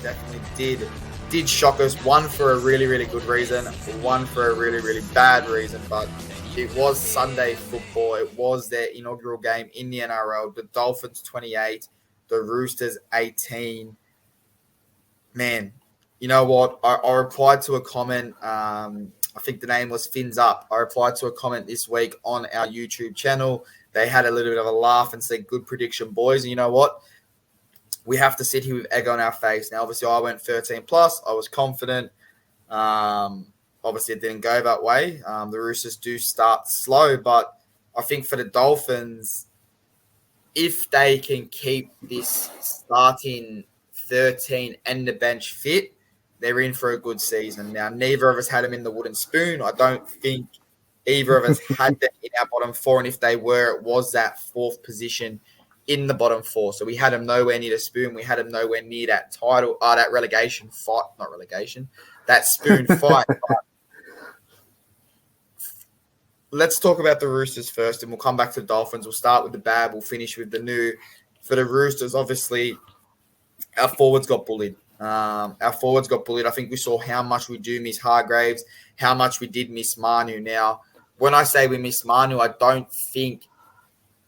definitely did shock us. One for a really, really good reason, one for a really, really bad reason. But it was Sunday football. It was their inaugural game in the NRL. The Dolphins 28, the Roosters 18. Man, you know what? I replied to a comment. I think the name was Fins Up. I replied to a comment this week on our YouTube channel. They had a little bit of a laugh and said, "Good prediction, boys." And you know what? We have to sit here with egg on our face. Now, obviously, I went 13 plus. I was confident. Obviously, it didn't go that way. The Roosters do start slow, but I think for the Dolphins, if they can keep this starting 13 and the bench fit, they're in for a good season. Now, neither of us had them in the wooden spoon. I don't think either of us had them in our bottom four. And if they were, it was that fourth position in the bottom four. So we had them nowhere near the spoon. We had them nowhere near that title, that relegation fight, not relegation, that spoon fight. Let's talk about the Roosters first, and we'll come back to the Dolphins. We'll start with the bad. We'll finish with the new. For the Roosters, obviously, our forwards got bullied. I think we saw how much we do miss Hargraves, how much we did miss Manu. Now, when I say we miss Manu, I don't think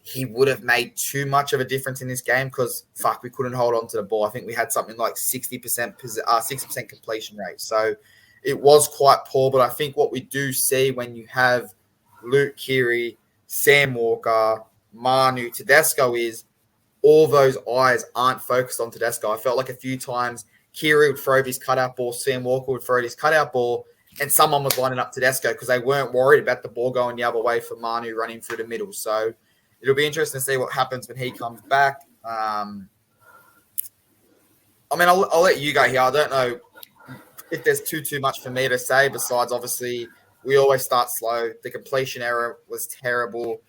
he would have made too much of a difference in this game because, we couldn't hold on to the ball. I think we had something like 60% completion rate. So it was quite poor, but I think what we do see when you have Luke Keary, Sam Walker, Manu, Tedesco is all those eyes aren't focused on Tedesco. I felt like a few times Keary would throw his cutout ball, Sam Walker would throw his cutout ball, and someone was lining up Tedesco because they weren't worried about the ball going the other way for Manu running through the middle. So it'll be interesting to see what happens when he comes back. I'll let you go here. I don't know if there's too much for me to say besides obviously we always start slow. The completion error was terrible.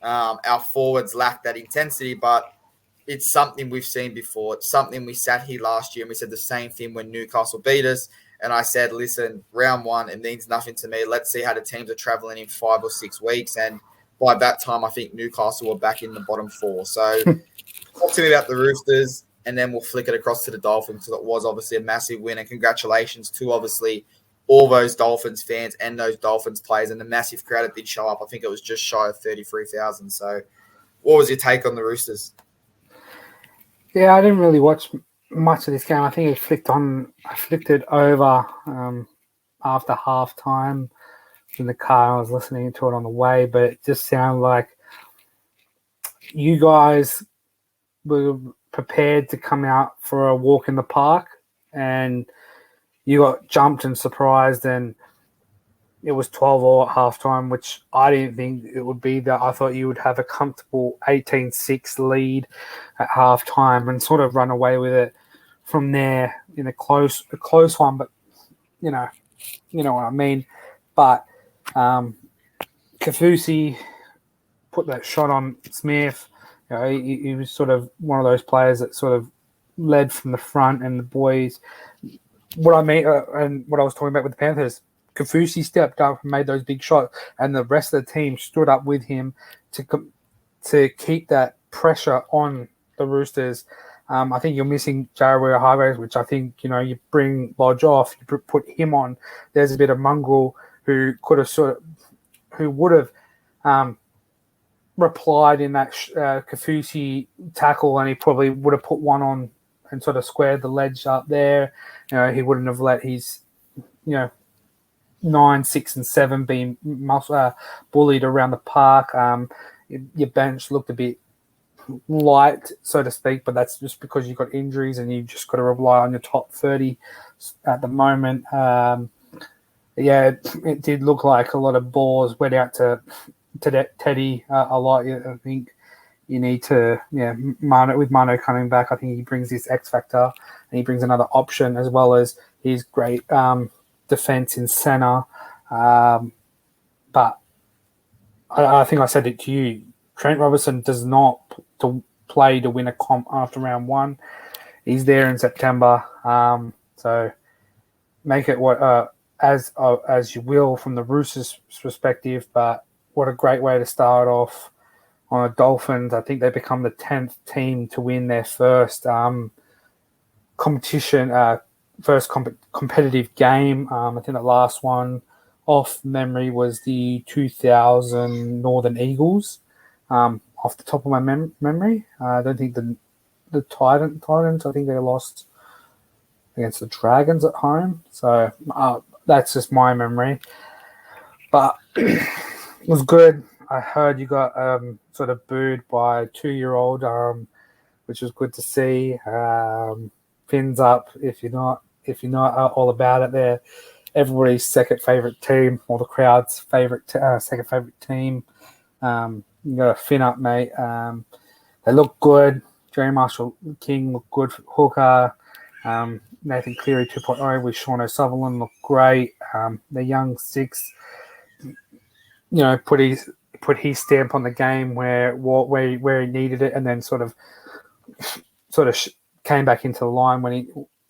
Our forwards lacked that intensity, but it's something we've seen before. It's something we sat here last year and we said the same thing when Newcastle beat us. And I said, listen, round one, it means nothing to me. Let's see how the teams are traveling in 5 or 6 weeks. And by that time, I think Newcastle were back in the bottom four. So talk to me about the Roosters, and then we'll flick it across to the Dolphins because it was obviously a massive win. And congratulations to obviously all those Dolphins fans and those Dolphins players and the massive crowd that did show up. I think it was just shy of 33,000. So what was your take on the Roosters? Yeah, I didn't really watch much of this game. I think I flicked it over after halftime in the car. I was listening to it on the way, but it just sounded like you guys were prepared to come out for a walk in the park and you got jumped and surprised, and it was 12-all at halftime, which I didn't think it would be. That I thought you would have a comfortable 18-6 lead at halftime and sort of run away with it from there in a close one. But you know what I mean. But Kafusi put that shot on Smith. You know, he was sort of one of those players that sort of led from the front, and the boys. What I mean, and what I was talking about with the Panthers, Kafusi stepped up and made those big shots, and the rest of the team stood up with him to keep that pressure on the Roosters. I think you're missing Jared Hargraves, which I think you bring Lodge off, you put him on. There's a bit of mongrel who would have replied in that Kafusi tackle, and he probably would have put one on and sort of squared the ledge up there. He wouldn't have let his 9, 6, and 7 being bullied around the park. Your bench looked a bit light, so to speak, but that's just because you've got injuries and you just got to rely on your top 30 at the moment. It did look like a lot of balls went out to Teddy a lot. I think you need to, with Mano coming back, I think he brings this X factor and he brings another option as well as his great defense in center. But I think I said it to you. Trent Robinson does not play to win a comp after round one. He's there in September. So make it as you will from the Roosters' perspective. But what a great way to start off on the Dolphins. I think they become the 10th team to win their first competition, first competitive game. I think the last one off memory was the 2000 Northern Eagles. Off the top of my memory, I don't think the Titans. I think they lost against the Dragons at home. So that's just my memory. But it was good. I heard you got sort of booed by a 2-year-old, which was good to see. Fins up if you're not all about it. They're everybody's second favorite team, or the crowd's favorite second favorite team. You got a fin up, mate. They look good. Jerry Marshall King looked good for hooker. Nathan Cleary 2.0 with Sean O'Sullivan looked great. The young six, put his stamp on the game where he needed it, and then sort of came back into the line when he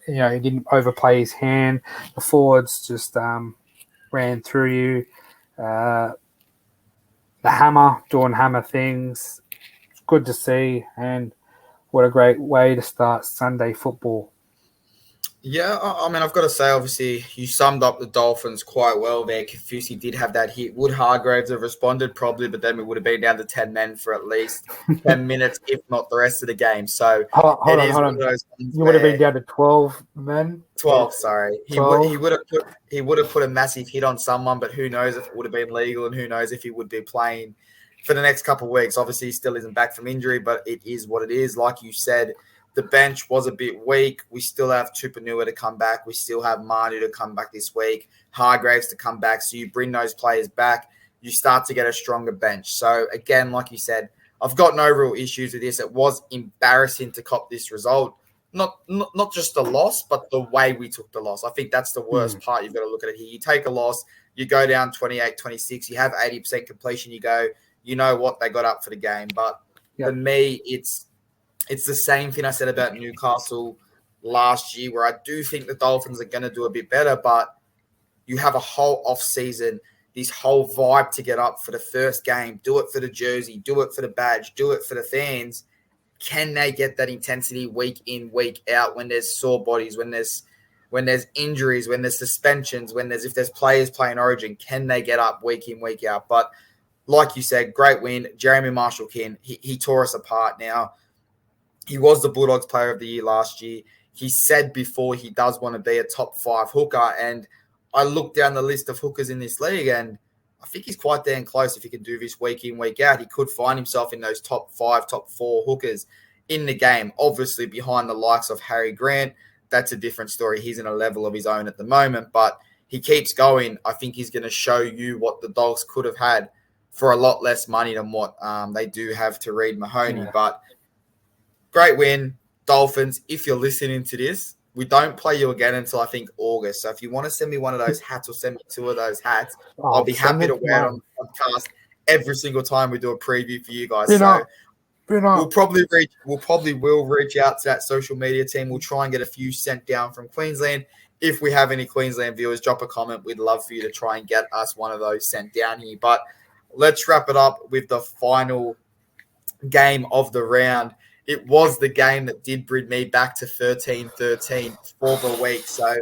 didn't overplay his hand. The forwards just ran through you. The hammer doing hammer things. It's good to see, and what a great way to start Sunday football. Yeah, I mean, I've got to say, obviously, you summed up the Dolphins quite well there. Kafusi did have that hit. Would Hargraves have responded? Probably, but then we would have been down to 10 men for at least 10 minutes, if not the rest of the game. So hold on. You would have been down to 12 men? 12, sorry. 12? He would have put a massive hit on someone, but who knows if it would have been legal, and who knows if he would be playing for the next couple of weeks. Obviously, he still isn't back from injury, but it is what it is. Like you said, the bench was a bit weak. We still have Tupanua to come back. We still have Manu to come back this week. Hargraves to come back. So you bring those players back, you start to get a stronger bench. So again, like you said, I've got no real issues with this. It was embarrassing to cop this result. Not just the loss, but the way we took the loss. I think that's the worst part. You've got to look at it here. You take a loss, you go down 28-26, you have 80% completion, you go, you know what, they got up for the game. But for me, it's the same thing I said about Newcastle last year, where I do think the Dolphins are going to do a bit better, but you have a whole off-season, this whole vibe to get up for the first game, do it for the jersey, do it for the badge, do it for the fans. Can they get that intensity week in, week out, when there's sore bodies, when there's injuries, when there's suspensions, if there's players playing Origin? Can they get up week in, week out? But like you said, great win. Jeremy Marshall-King, he tore us apart now. He was the Bulldogs Player of the Year last year. He said before he does want to be a top 5 hooker. And I looked down the list of hookers in this league, and I think he's quite damn close. If he can do this week in, week out, he could find himself in those top 5, top 4 hookers in the game. Obviously, behind the likes of Harry Grant, that's a different story. He's in a level of his own at the moment, but he keeps going. I think he's going to show you what the Dogs could have had for a lot less money than what they do have to Reid Mahoney. Yeah. But great win, Dolphins. If you're listening to this, we don't play you again until I think August. So if you want to send me one of those hats or send me 2 of those hats, I'll be happy to wear it on the podcast every single time we do a preview for you guys. We'll probably reach out to that social media team. We'll try and get a few sent down from Queensland. If we have any Queensland viewers, drop a comment. We'd love for you to try and get us one of those sent down here. But let's wrap it up with the final game of the round. It was the game that did bring me back to 13-13 for the week. So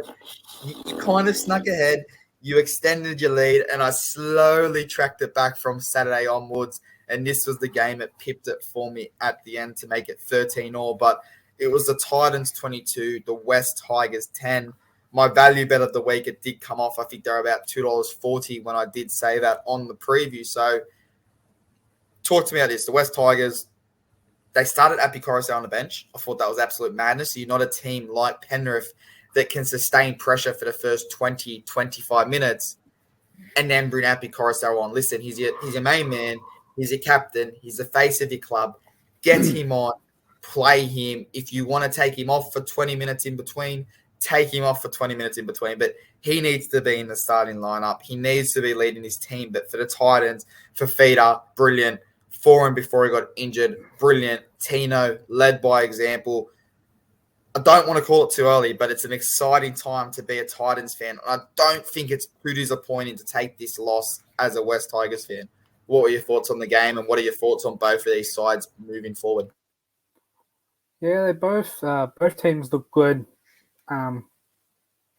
you kind of snuck ahead. You extended your lead, and I slowly tracked it back from Saturday onwards. And this was the game that pipped it for me at the end to make it 13-all. But it was the Titans 22, the West Tigers 10. My value bet of the week, it did come off. I think they're about $2.40 when I did say that on the preview. So talk to me about this. The West Tigers, they started Api Coruscant on the bench. I thought that was absolute madness. You're not a team like Penrith that can sustain pressure for the first 20, 25 minutes and then bring Api Coruscant on. Listen, he's your main man. He's your captain. He's the face of your club. Get him on. Play him. If you want to take him off for 20 minutes in between, take him off for 20 minutes in between. But he needs to be in the starting lineup. He needs to be leading his team. But for the Titans, for Fifita, brilliant. For him before he got injured, brilliant. Tino, led by example. I don't want to call it too early, but it's an exciting time to be a Titans fan. I don't think it's too disappointing to take this loss as a West Tigers fan. What were your thoughts on the game, and what are your thoughts on both of these sides moving forward? Yeah, they both teams look good.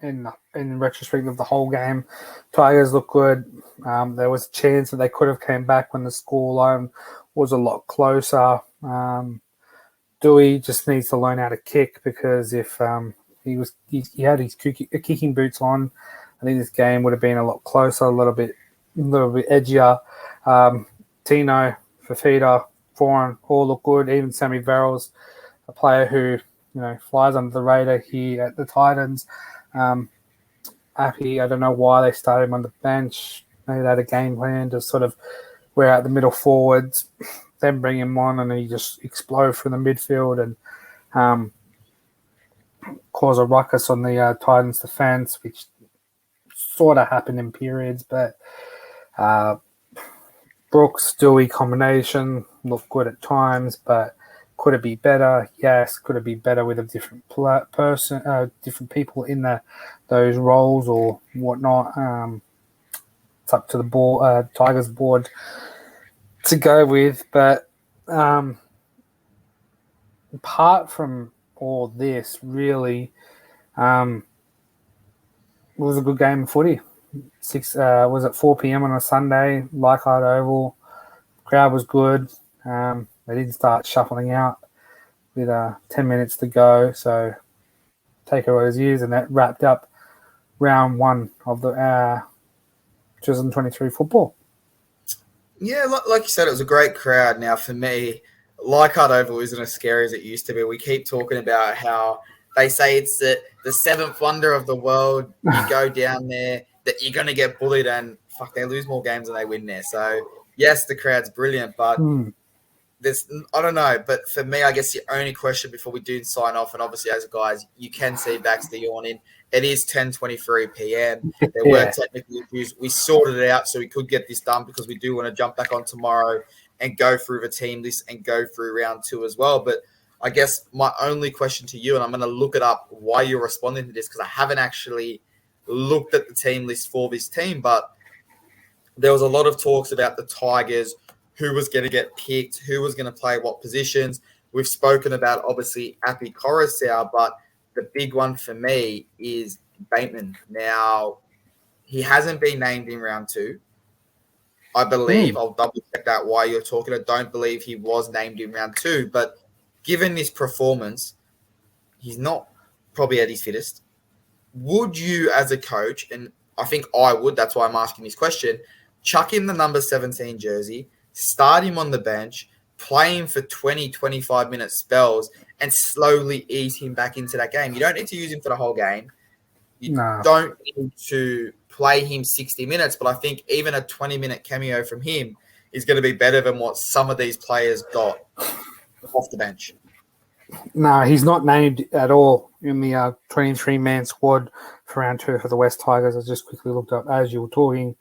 in retrospect of the whole game. Tigers look good. There was a chance that they could have came back when the scoreline was a lot closer. Dewey just needs to learn how to kick, because if he had his kicking boots on, I think this game would have been a lot closer, a little bit edgier. Tino, Fafita, Foran all look good. Even Sammy Verrills, a player who flies under the radar here at the Titans. Happy, I don't know why they started him on the bench. Maybe they had a game plan to sort of wear out the middle forwards, then bring him on, and he just explode from the midfield and cause a ruckus on the Titans' defense, which sort of happened in periods. But Brooks Dewey combination looked good at times, but could it be better? Yes. Could it be better with a different different people in those roles or whatnot? It's up to the Tigers board to go with. But apart from all this, really, it was a good game of footy. Was it 4 p.m. on a Sunday? Leichhardt Oval. Crowd was good. They didn't start shuffling out with 10 minutes to go, so take it as is, and that wrapped up round one of the 2023 football. Yeah, like you said, it was a great crowd. Now, for me, Leichhardt Oval isn't as scary as it used to be. We keep talking about how they say it's the seventh wonder of the world. You go down there, that you're going to get bullied, and they lose more games than they win there. So, yes, the crowd's brilliant, but I don't know. But for me, I guess the only question before we do sign off, and obviously as guys, you can see Baxter yawning. It is 10:23 p.m. There were technical issues. We sorted it out so we could get this done, because we do want to jump back on tomorrow and go through the team list and go through round two as well. But I guess my only question to you, and I'm going to look it up why you're responding to this, because I haven't actually looked at the team list for this team, but there was a lot of talks about the Tigers, who was going to get picked, who was going to play what positions. We've spoken about, obviously, Api Coruscant, but the big one for me is Bateman. Now, he hasn't been named in round two. I believe, I'll double check that while you're talking. I don't believe he was named in round two, but given this performance, he's not probably at his fittest. Would you, as a coach, and I think I would, that's why I'm asking this question, chuck in the number 17 jersey, start him on the bench, play him for 20, 25-minute spells, and slowly ease him back into that game? You don't need to use him for the whole game. You don't need to play him 60 minutes, but I think even a 20-minute cameo from him is going to be better than what some of these players got off the bench. No, he's not named at all in the 23-man squad for round two for the West Tigers. I just quickly looked up as you were talking.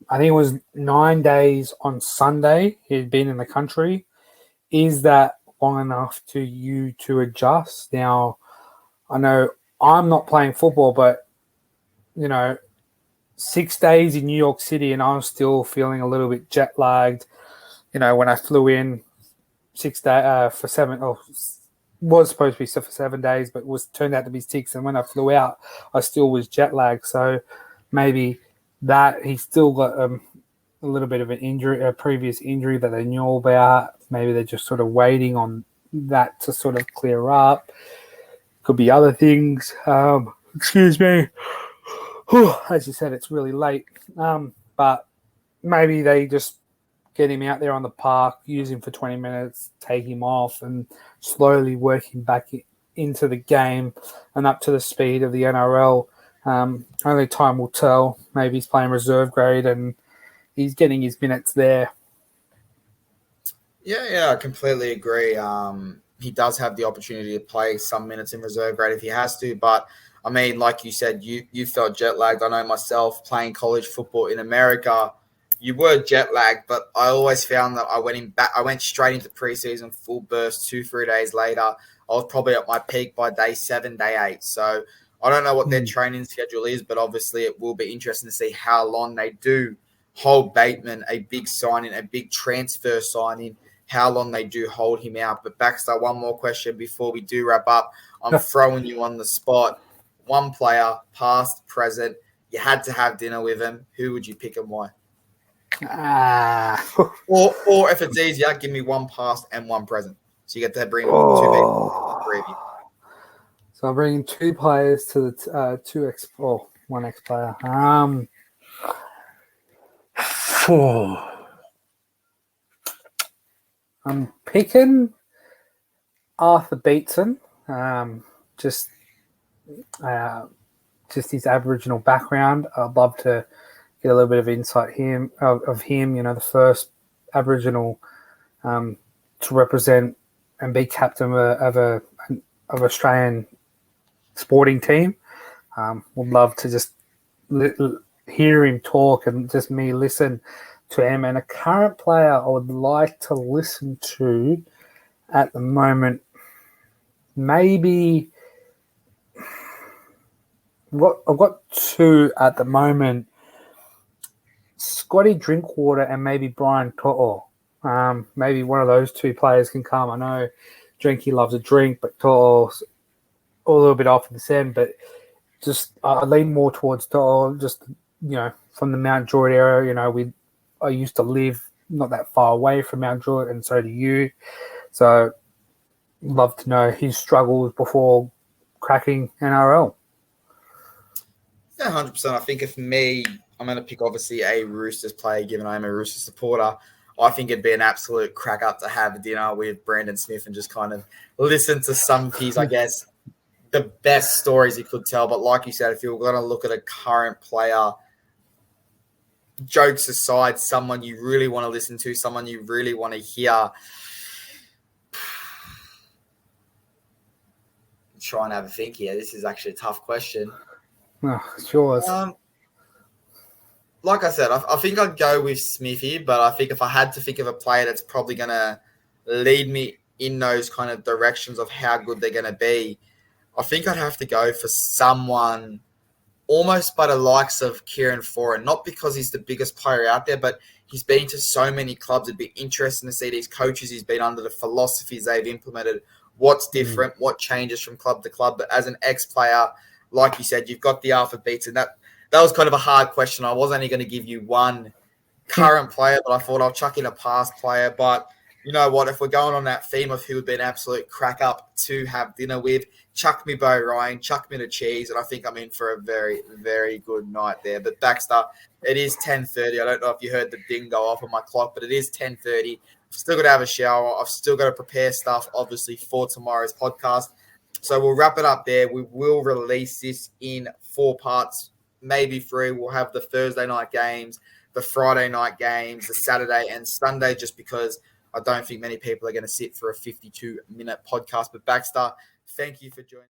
I think it was 9 days on Sunday he'd been in the country. Is that long enough to you to adjust? Now, I know I'm not playing football, but, 6 days in New York City and I'm still feeling a little bit jet lagged. When I flew in 6 days for seven, was supposed to be for 7 days, but turned out to be 6. And when I flew out, I still was jet lagged. So maybe that he's still got a little bit of an injury, a previous injury that they knew about. Maybe they're just sort of waiting on that to sort of clear up. Could be other things. Excuse me. As you said, it's really late. But maybe they just get him out there on the park, use him for 20 minutes, take him off, and slowly work him back into the game and up to the speed of the NRL. Only time will tell. Maybe he's playing reserve grade and he's getting his minutes there. Yeah, I completely agree. He does have the opportunity to play some minutes in reserve grade if he has to, but I mean, like you said, you felt jet lagged. I know myself playing college football in America, you were jet lagged, but I always found that I went straight into preseason full burst 2-3 days later. I was probably at my peak by day 7, day 8. So I don't know what their training schedule is, but obviously it will be interesting to see how long they do hold Bateman, a big signing, a big transfer signing, how long they do hold him out. But Baxter, one more question before we do wrap up. I'm throwing you on the spot. One player, past, present, you had to have dinner with him. Who would you pick and why? Or if it's easier, give me one past and one present. So you get to bring two people, three of you. So I'm bringing two players to the one ex player. I'm picking Arthur Beetson. Just his Aboriginal background. I'd love to get a little bit of insight of him. The first Aboriginal to represent and be captain of Australian sporting team. Would love to just hear him talk and just me listen to him. And a current player I would like to listen to at the moment, maybe I've got two at the moment, Scotty Drinkwater and maybe Brian To'o. Maybe one of those two players can come. I know Drinky loves a drink, but To'o's a little bit off in the end, but just I lean more towards To'o, just, from the Mount Druitt area. I used to live not that far away from Mount Druitt, and so do you. So love to know his struggles before cracking NRL. Yeah, 100%. I think if me, I'm going to pick obviously a Roosters player, given I'm a Roosters supporter. I think it'd be an absolute crack up to have dinner with Brandon Smith and just kind of listen to some of his, I guess, the best stories he could tell. But like you said, if you're going to look at a current player, jokes aside, someone you really want to listen to, someone you really want to hear. I'm trying to have a think here. This is actually a tough question. Oh, sure. Like I said, I think I'd go with Smithy, but I think if I had to think of a player that's probably going to lead me in those kind of directions of how good they're going to be, I think I'd have to go for someone almost by the likes of Kieran Foran, not because he's the biggest player out there, but he's been to so many clubs. It'd be interesting to see these coaches he's been under, the philosophies they've implemented, what's different, what changes from club to club. But as an ex-player, like you said, you've got the alpha beats, and that was kind of a hard question. I was only going to give you one current player, but I thought I'll chuck in a past player. But you know what? If we're going on that theme of who would be an absolute crack up to have dinner with, chuck me Bo Ryan, chuck me the cheese, and I think I'm in for a very, very good night there. But Baxter, it is 10:30. I don't know if you heard the ding go off on my clock, but it is 10:30. I've still got to have a shower. I've still got to prepare stuff, obviously, for tomorrow's podcast. So we'll wrap it up there. We will release this in 4 parts, maybe 3. We'll have the Thursday night games, the Friday night games, the Saturday and Sunday, just because I don't think many people are going to sit for a 52-minute podcast. But Baxter, thank you for joining.